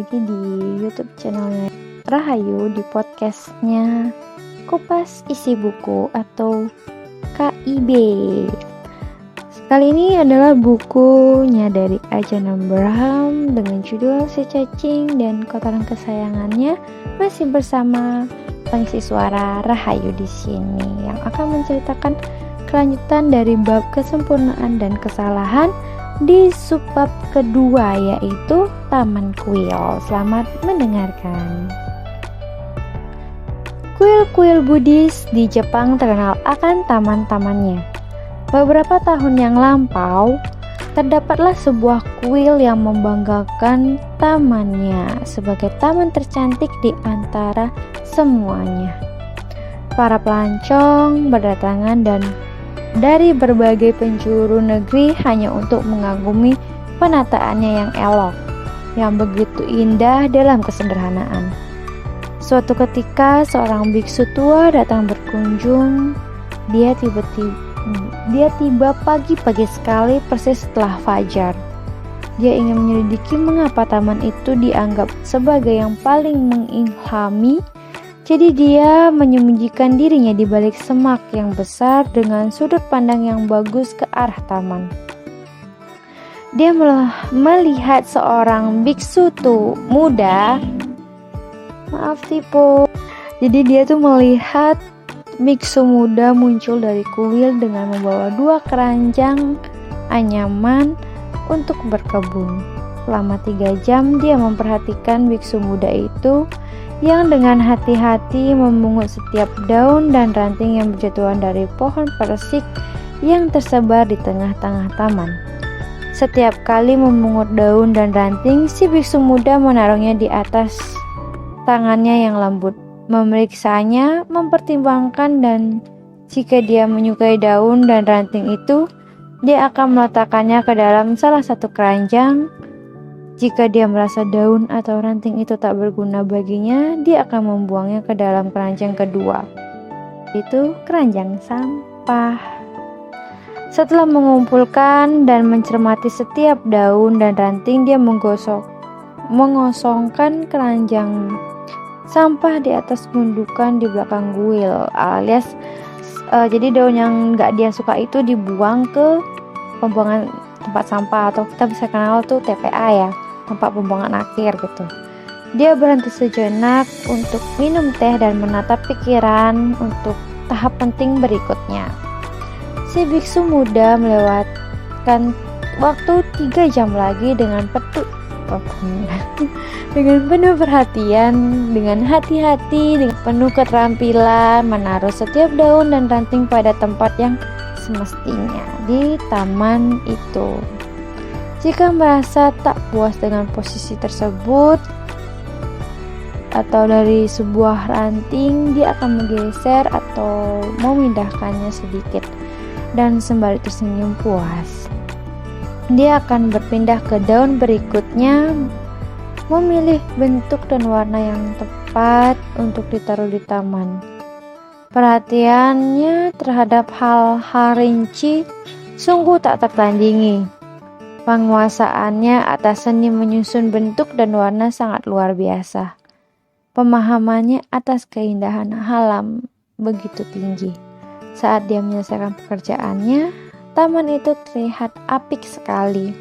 lagi di YouTube channelnya Rahayu, di podcastnya Kupas Isi Buku atau KIB. Kali ini adalah bukunya dari Ajahn Abraham dengan judul Si Cacing dan Kotoran Kesayangannya, masih bersama pengisi suara Rahayu di sini yang akan menceritakan kelanjutan dari bab kesempurnaan dan kesalahan di subbab kedua, yaitu Taman Kuil. Selamat mendengarkan. Kuil-kuil Buddhis di Jepang terkenal akan taman-tamannya. Beberapa tahun yang lampau, terdapatlah sebuah kuil yang membanggakan tamannya sebagai taman tercantik di antara semuanya. Para pelancong berdatangan dari berbagai penjuru negeri hanya untuk mengagumi penataannya yang elok, yang begitu indah dalam kesederhanaan. Suatu ketika seorang biksu tua datang berkunjung. Dia tiba pagi-pagi sekali, persis setelah fajar. Dia ingin menyelidiki mengapa taman itu dianggap sebagai yang paling mengilhami. Jadi dia menyembunyikan dirinya di balik semak yang besar dengan sudut pandang yang bagus ke arah taman. Dia melihat seorang biksu muda. Maaf tipu. Jadi dia melihat biksu muda muncul dari kuil dengan membawa 2 keranjang anyaman untuk berkebun. Selama 3 jam dia memperhatikan biksu muda itu yang dengan hati-hati memungut setiap daun dan ranting yang berjatuhan dari pohon persik yang tersebar di tengah-tengah taman. Setiap kali memungut daun dan ranting, si biksu muda menaruhnya di atas tangannya yang lembut, memeriksanya, mempertimbangkan, dan jika dia menyukai daun dan ranting itu, dia akan meletakkannya ke dalam salah satu keranjang. Jika dia merasa daun atau ranting itu tak berguna baginya, dia akan membuangnya ke dalam keranjang kedua, itu keranjang sampah. Setelah mengumpulkan dan mencermati setiap daun dan ranting, dia mengosongkan keranjang sampah di atas gundukan di belakang kuil, alias jadi daun yang gak dia suka itu dibuang ke pembuangan tempat sampah, atau kita bisa kenal tuh TPA ya, tempat pembuangan akhir gitu. Dia berhenti sejenak untuk minum teh dan menatap pikiran untuk tahap penting berikutnya. Si biksu muda melewatkan waktu 3 jam lagi dengan penuh perhatian, dengan hati-hati, dengan penuh keterampilan menaruh setiap daun dan ranting pada tempat yang semestinya di taman itu. Jika merasa tak puas dengan posisi tersebut atau dari sebuah ranting, dia akan menggeser atau memindahkannya sedikit dan sembari tersenyum puas, dia akan berpindah ke daun berikutnya, memilih bentuk dan warna yang tepat untuk ditaruh di taman. Perhatiannya terhadap hal-hal rinci sungguh tak tertandingi. Penguasaannya atas seni menyusun bentuk dan warna sangat luar biasa. Pemahamannya atas keindahan alam begitu tinggi. Saat dia menyelesaikan pekerjaannya, taman itu terlihat apik sekali.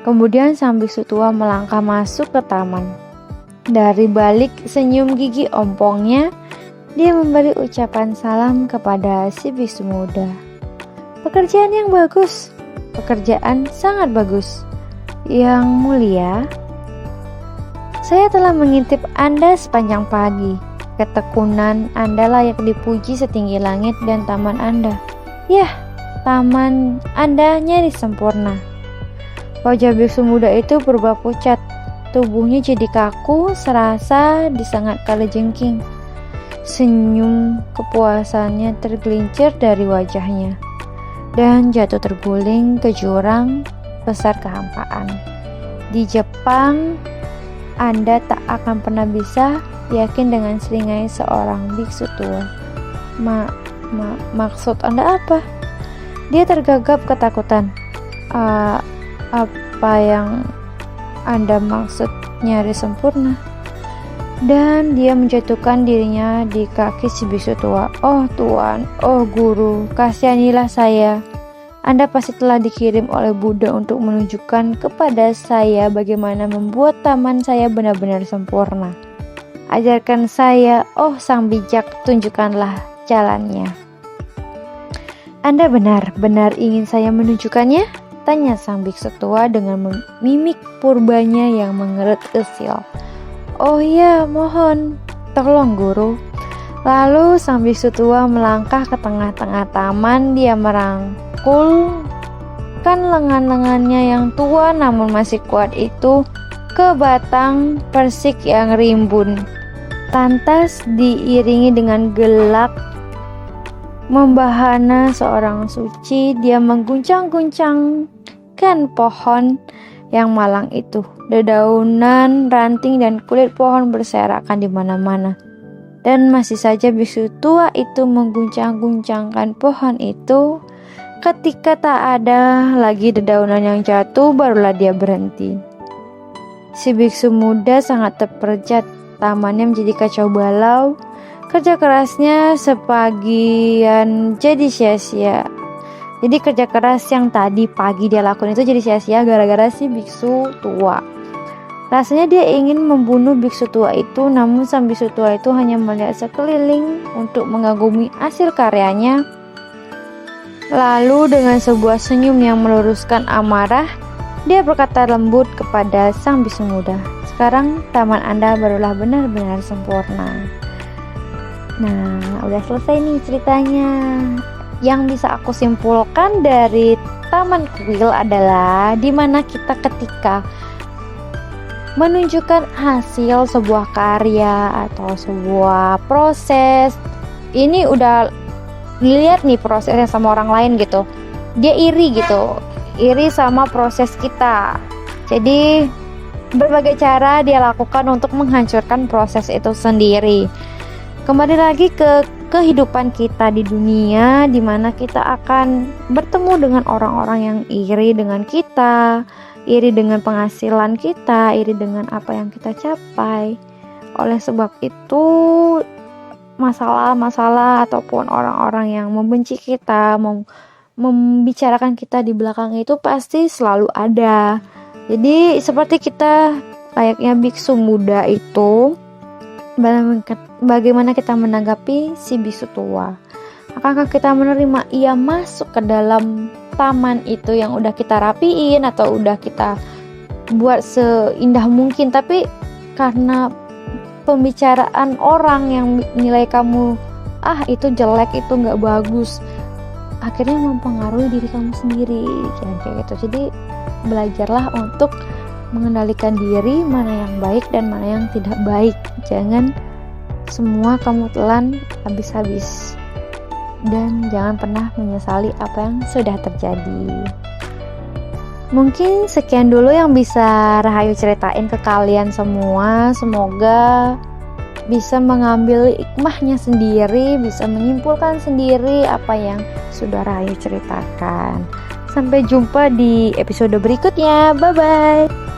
Kemudian sang biksu tua melangkah masuk ke taman. Dari balik senyum gigi ompongnya, dia memberi ucapan salam kepada si biksu muda. Pekerjaan yang bagus. Pekerjaan sangat bagus, Yang Mulia. Saya telah mengintip Anda sepanjang pagi. Ketekunan Anda layak dipuji setinggi langit dan taman Anda. Yah, taman Anda nyaris sempurna. Wajah biksu muda itu berubah pucat. Tubuhnya jadi kaku, serasa disengat kalajengking. Senyum kepuasannya tergelincir dari wajahnya dan jatuh terguling ke jurang besar kehampaan. Di Jepang, Anda tak akan pernah bisa yakin dengan seringai seorang biksu tua. Maksud Anda apa? Dia tergagap ketakutan. Anda maksud nyari sempurna? Dan dia menjatuhkan dirinya di kaki si biksu tua. Oh Tuan, oh Guru, kasihanilah saya. Anda pasti telah dikirim oleh Buddha untuk menunjukkan kepada saya bagaimana membuat taman saya benar-benar sempurna. Ajarkan saya, oh Sang Bijak, tunjukkanlah jalannya. Anda benar-benar ingin saya menunjukkannya? Tanya sang biksu tua dengan mimik purbanya yang mengerut usil. Oh ya, mohon, tolong Guru. Lalu sang biksu tua melangkah ke tengah-tengah taman. Dia merangkulkan lengan-lengannya yang tua namun masih kuat itu ke batang persik yang rimbun. Lantas diiringi dengan gelak membahana seorang suci, dia mengguncang-guncangkan pohon yang malang itu. Dedaunan, ranting, dan kulit pohon berserakan di mana-mana. Dan masih saja biksu tua itu mengguncang-guncangkan pohon itu. Ketika tak ada lagi dedaunan yang jatuh, barulah dia berhenti. Si biksu muda sangat terperanjat. Tamannya menjadi kacau balau. Kerja kerasnya sebagian jadi sia-sia. Jadi kerja keras yang tadi pagi dia lakukan itu jadi sia-sia gara-gara si biksu tua. Rasanya dia ingin membunuh biksu tua itu, namun sang biksu tua itu hanya melihat sekeliling untuk mengagumi hasil karyanya. Lalu dengan sebuah senyum yang meluruskan amarah, dia berkata lembut kepada sang biksu muda, sekarang taman Anda barulah benar-benar sempurna. Nah, udah selesai nih ceritanya. Yang bisa aku simpulkan dari Taman Kuil adalah dimana kita ketika menunjukkan hasil sebuah karya atau sebuah proses, ini udah lihat nih prosesnya sama orang lain gitu, dia iri gitu, iri sama proses kita. Jadi berbagai cara dia lakukan untuk menghancurkan proses itu sendiri. Kembali lagi ke kehidupan kita di dunia, dimana kita akan bertemu dengan orang-orang yang iri dengan kita, iri dengan penghasilan kita, iri dengan apa yang kita capai. Oleh sebab itu, masalah-masalah ataupun orang-orang yang membenci kita, membicarakan kita di belakang itu pasti selalu ada. Jadi seperti kita layaknya biksu muda itu, bagaimana kita menanggapi si biksu tua? Apakah kita menerima ia masuk ke dalam taman itu yang udah kita rapiin atau udah kita buat seindah mungkin, tapi karena pembicaraan orang yang nilai kamu itu jelek, itu nggak bagus, akhirnya mempengaruhi diri kamu sendiri kayak gitu. Jadi belajarlah untuk mengendalikan diri, mana yang baik dan mana yang tidak baik. Jangan semua kamu telan habis-habis, dan jangan pernah menyesali apa yang sudah terjadi. Mungkin sekian dulu yang bisa Rahayu ceritain ke kalian semua. Semoga bisa mengambil hikmahnya sendiri, bisa menyimpulkan sendiri apa yang sudah Rahayu ceritakan. Sampai jumpa di episode berikutnya. Bye bye.